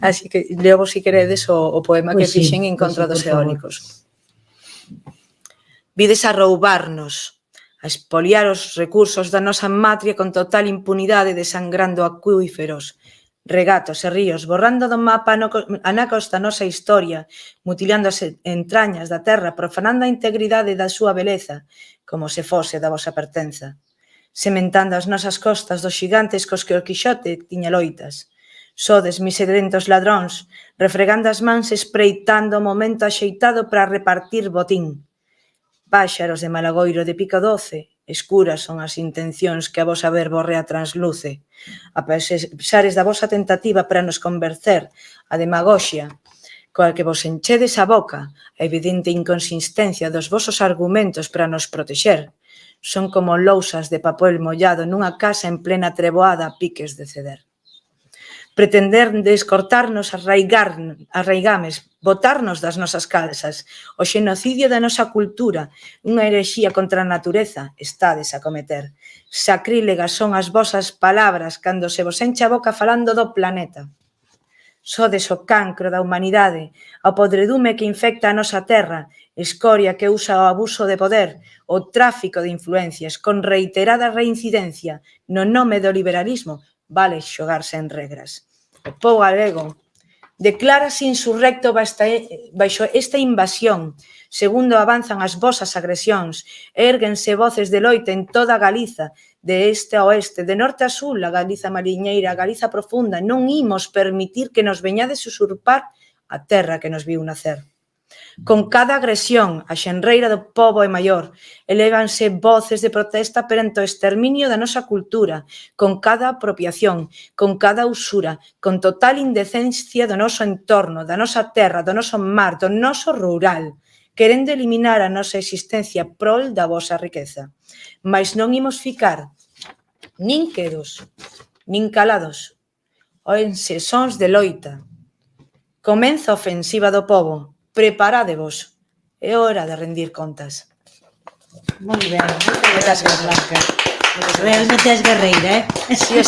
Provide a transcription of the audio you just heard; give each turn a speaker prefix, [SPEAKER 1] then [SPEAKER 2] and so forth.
[SPEAKER 1] Así que leo vos, si queredes, o poema que fixen en contra dos eólicos. Vides a roubarnos, a expoliar os recursos da nosa matria con total impunidade, desangrando acuíferos, regatos e ríos, borrando do mapa anacos da nosa historia, mutilando as entrañas da terra, profanando a integridade da súa beleza, como se fose da vosa pertenza, sementando as nosas costas dos xigantes cos que o Quixote tiña loitas. Sodes miserentos ladróns, refregando as mans, espreitando o momento axeitado para repartir botín. Páxaros de malagoiro de pico doce, escuras son as intencións que a vosa verborrea transluce. A pesares da vosa tentativa para nos convencer, a demagoxia, coa que vos enchedes a boca, a evidente inconsistencia dos vosos argumentos para nos protexer, son como lousas de papel mollado nunha casa en plena treboada a piques de ceder. Pretender descortarnos as raigames, botarnos das nosas casas, o xenocidio da nosa cultura, unha herexía contra a natureza, estades a cometer. Sacrílegas son as vosas palabras cando se vos enche a boca falando do planeta. Sodes o cancro da humanidade, o podredume que infecta a nosa terra, escoria que usa o abuso de poder, o tráfico de influencias, con reiterada reincidencia, no nome do liberalismo, vale xogarse en regras. O pobo galego declárase insurrecto baixo esta invasión, segundo avanzan as vosas agresións, érguense voces de loita en toda Galiza, de este a oeste, de norte a sul, a Galiza mariñeira, a Galiza profunda, non imos permitir que nos veñades usurpar a terra que nos viu nacer. Con cada agresión, a xenreira do pobo é maior, elévanse voces de protesta perante o exterminio da nosa cultura, con cada apropiación, con cada usura, con total indecencia do noso entorno, da nosa terra, do noso mar, do noso rural, querendo eliminar a nosa existencia prol da vosa riqueza. Mais non imos ficar nin quedos, nin calados, oense sons de loita. Comeza a ofensiva do pobo. Preparádevos, é hora de rendir contas.
[SPEAKER 2] Moi ben, moitas gracias, Blanca. Realmente és guerreira, eh?
[SPEAKER 1] Sí,